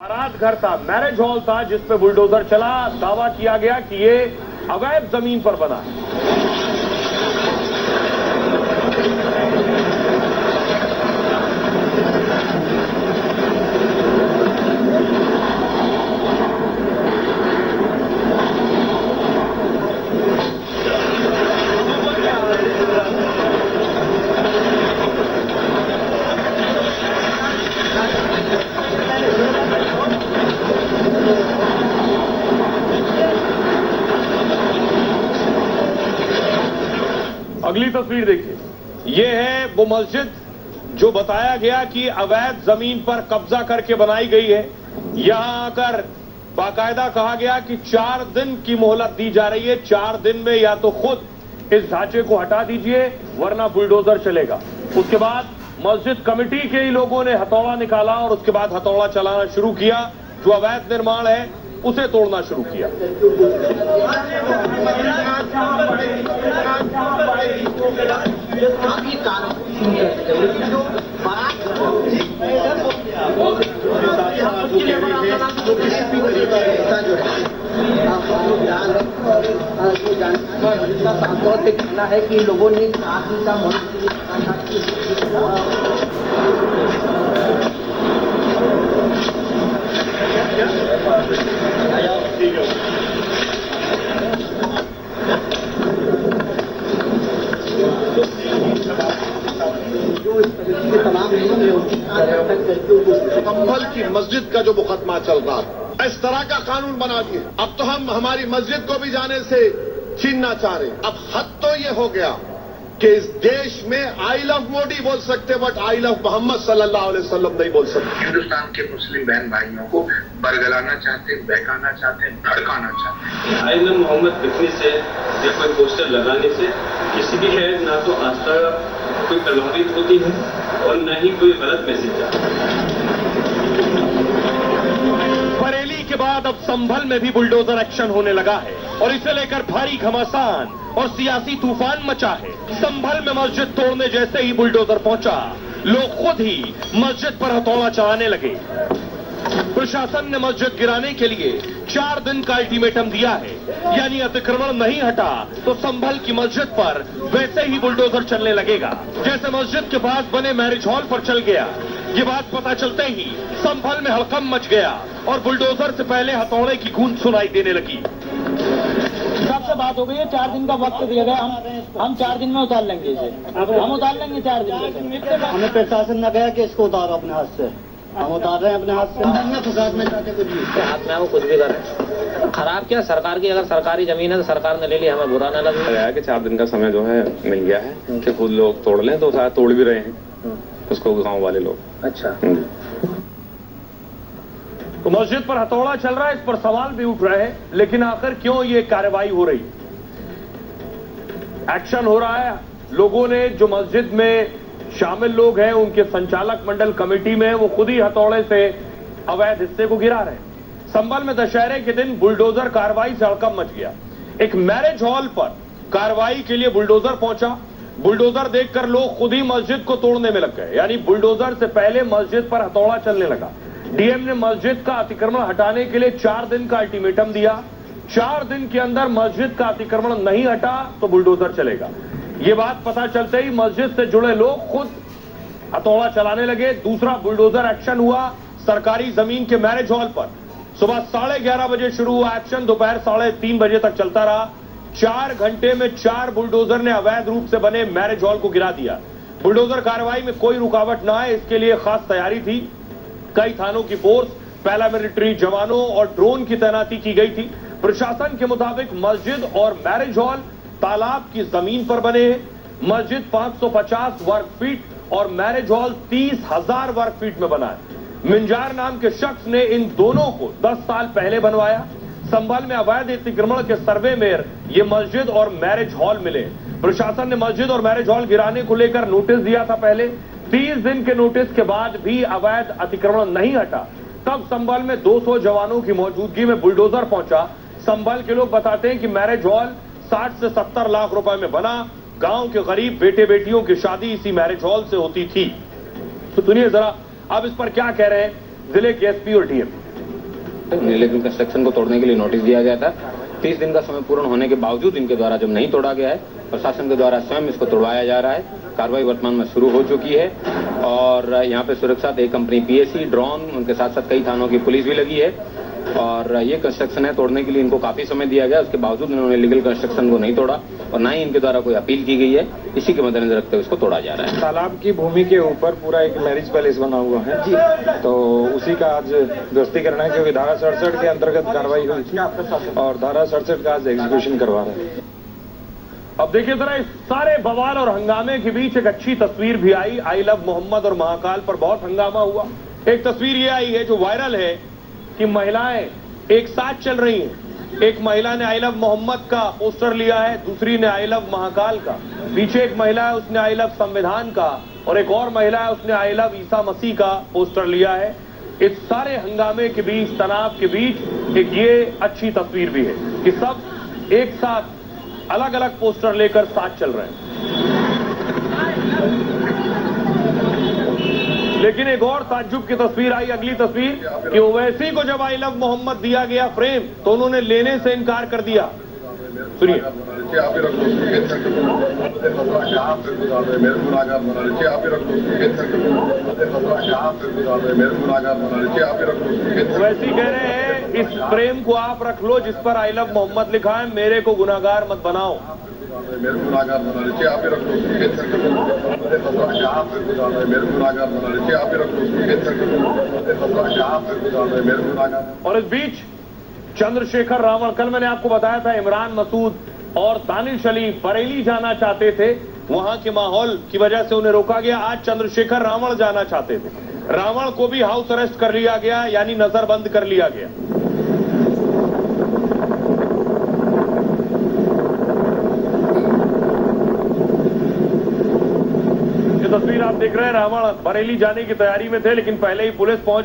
बारात घर था, मैरिज हॉल था जिस पे बुलडोजर चला। दावा किया गया कि ये अवैध जमीन पर बना है। अगली तस्वीर देखिए, ये है वो मस्जिद जो बताया गया कि अवैध जमीन पर कब्जा करके बनाई गई है। यहां आकर बाकायदा कहा गया कि 4 दिन की मोहलत दी जा रही है। 4 दिन में या तो खुद इस ढांचे को हटा दीजिए वरना बुलडोजर चलेगा। उसके बाद मस्जिद कमेटी के ही लोगों ने हथौड़ा निकाला और उसके बाद हथौड़ा चलाना शुरू किया। जो अवैध निर्माण है उसे तोड़ना शुरू किया। कहना है कि लोगों ने संभल की मस्जिद का जो मुकदमा चल रहा था, इस तरह का कानून बना दिया। अब तो हम हमारी मस्जिद को भी जाने से छीनना चाह रहे। अब हद तो ये हो गया कि इस देश में आई लव मोदी बोल सकते बट आई लव मोहम्मद सल्लल्लाहु अलैहि वसल्लम नहीं बोल सकते। हिंदुस्तान के मुस्लिम बहन भाइयों को बरगलाना चाहते, बहकाना चाहते, भड़काना चाहते। आई लव मोहम्मद लिखने से या कोई पोस्टर लगाने से किसी की है ना तो आस्था कोई प्रभावित होती है और न ही कोई गलत मैसेज जाता है। बरेली के बाद अब संभल में भी बुलडोजर एक्शन होने लगा है और इसे लेकर भारी घमासान और सियासी तूफान मचा है। संभल में मस्जिद तोड़ने जैसे ही बुलडोजर पहुंचा, लोग खुद ही मस्जिद पर हथौड़ा चलाने लगे। प्रशासन ने मस्जिद गिराने के लिए 4 दिन का अल्टीमेटम दिया है, यानी अतिक्रमण नहीं हटा तो संभल की मस्जिद पर वैसे ही बुलडोजर चलने लगेगा जैसे मस्जिद के पास बने मैरिज हॉल पर चल गया। ये बात पता चलते ही संभल में हड़कंप मच गया और बुलडोजर से पहले हथौड़े की गूंज सुनाई देने लगी। सबसे बात हो गई है, 4 दिन का वक्त दिया गया। हम 4 दिन में उतार लेंगे इसे। हम उतार लेंगे 4 दिन में। हमें प्रशासन न गया कि इसको उतारो अपने हाथ से। हम उतार रहे हैं अपने हाथ से। फसाद में जाते कुछ भी हाथ में वो कुछ भी करें। खराब क्या सरकार की, अगर सरकारी जमीन है तो सरकार ने ले ली, हमें बुरा न लगे। कि 4 दिन का समय जो है मिल गया है कि खुद लोग तोड़ लें, तो शायद तोड़ भी रहे हैं उसको गांव वाले लोग। अच्छा, तो मस्जिद पर हथौड़ा चल रहा है, इस पर सवाल भी उठ रहे हैं, लेकिन आखिर क्यों ये कार्रवाई हो रही? एक्शन हो रहा है। लोगों ने जो मस्जिद में शामिल लोग हैं उनके संचालक मंडल कमेटी में वो खुद ही हथौड़े से अवैध हिस्से को गिरा रहे हैं। संभल में दशहरे के दिन बुलडोजर कार्रवाई से हड़कंप मच गया। एक मैरिज हॉल पर कार्रवाई के लिए बुलडोजर पहुंचा। बुलडोजर देखकर लोग खुद ही मस्जिद को तोड़ने में लग गए, यानी बुलडोजर से पहले मस्जिद पर हथौड़ा चलने लगा। डीएम ने मस्जिद का अतिक्रमण हटाने के लिए 4 दिन का अल्टीमेटम दिया। 4 दिन के अंदर मस्जिद का अतिक्रमण नहीं हटा तो बुलडोजर चलेगा। ये बात पता चलते ही मस्जिद से जुड़े लोग खुद हथौड़ा चलाने लगे। दूसरा बुलडोजर एक्शन हुआ सरकारी जमीन के मैरिज हॉल पर। सुबह 11:30 बजे शुरू हुआ एक्शन, दोपहर 3:30 बजे तक चलता रहा। 4 घंटे में 4 बुलडोजर ने अवैध रूप से बने मैरिज हॉल को गिरा दिया। बुलडोजर कार्रवाई में कोई रुकावट न आए इसके लिए खास तैयारी थी। कई थानों की फोर्स, पैरामिलिट्री जवानों और ड्रोन की तैनाती की गई थी। प्रशासन के मुताबिक मस्जिद और मैरिज हॉल तालाब की जमीन पर बने हैं। मस्जिद 550 वर्ग फीट और मैरिज हॉल 30,000 वर्ग फीट में बना है। मिंजार नाम के शख्स ने इन दोनों को 10 साल पहले बनवाया। संभल में अवैध अतिक्रमण के सर्वे में ये मस्जिद और मैरिज हॉल मिले। प्रशासन ने मस्जिद और मैरिज हॉल गिराने को लेकर नोटिस दिया था पहले। 30 दिन के नोटिस के बाद भी अवैध अतिक्रमण नहीं हटा। तब संभल में 200 जवानों की मौजूदगी में बुलडोजर पहुंचा। संभल के लोग बताते हैं कि मैरिज हॉल 60 से 70 लाख रुपए में बना। गांव के गरीब बेटे बेटियों की शादी इसी मैरिज हॉल से होती थी। तो सुनिए जरा अब इस पर क्या कह रहे हैं जिले के एसपी और डीएम। इलीगल कंस्ट्रक्शन को तोड़ने के लिए नोटिस दिया गया था। 30 दिन का समय पूर्ण होने के बावजूद इनके द्वारा जब नहीं तोड़ा गया है, प्रशासन के द्वारा स्वयं इसको तोड़वाया जा रहा है। कार्रवाई वर्तमान में शुरू हो चुकी है और यहाँ पे सुरक्षा एक कंपनी पीएसी, ड्रोन, उनके साथ साथ कई थानों की पुलिस भी लगी है और ये कंस्ट्रक्शन है तोड़ने के लिए इनको काफी समय दिया गया। उसके बावजूद इन्होंने लीगल कंस्ट्रक्शन को नहीं तोड़ा और ना ही इनके द्वारा कोई अपील की गई है। इसी के मद्देनजर रखते हुए इसको तोड़ा जा रहा है। तालाब की भूमि के ऊपर पूरा एक मैरिज पैलेस बना हुआ है जी, तो उसी का आज ध्वस्तीकरण है क्योंकि धारा 67 के अंतर्गत कार्रवाई हुई थी और धारा 67 का आज एग्जीक्यूशन करवा रहे हैं। अब देखिए जरा, इस सारे बवाल और हंगामे के बीच एक अच्छी तस्वीर भी आई। आई लव मोहम्मद और महाकाल पर बहुत हंगामा हुआ। एक तस्वीर ये आई है जो वायरल है कि महिलाएं एक साथ चल रही हैं। एक महिला ने आई लव मोहम्मद का पोस्टर लिया है, दूसरी ने आई लव महाकाल का। पीछे एक महिला है, उसने आई लव संविधान का, और एक और महिला है, उसने आई लव ईसा मसीह का पोस्टर लिया है। इस सारे हंगामे के बीच, तनाव के बीच एक ये अच्छी तस्वीर भी है कि सब एक साथ अलग अलग पोस्टर लेकर साथ चल रहे हैं। लेकिन एक और ताज्जुब की तस्वीर आई, अगली तस्वीर कि ओवैसी को जब आई लव मोहम्मद दिया गया फ्रेम तो उन्होंने लेने से इनकार कर दिया। सुनिए। ओवैसी कह रहे हैं इस फ्रेम को आप रख लो जिस पर आई लव मोहम्मद लिखा है, मेरे को गुनाहगार मत बनाओ। मेरे गुनाहगार बना लीजिए, आप ही रख लो, और इस बीच चंद्रशेखर रावण, कल मैंने आपको बताया था इमरान मसूद और दानिश अली बरेली जाना चाहते थे, वहां के माहौल की वजह से उन्हें रोका गया। आज चंद्रशेखर रावण जाना चाहते थे, रावण को भी हाउस अरेस्ट कर लिया गया, यानी नजरबंद कर लिया गया। तस्वीर आप देख रहे हैं, रावण बरेली जाने की तैयारी में थे लेकिन पहले ही पुलिस पहुंच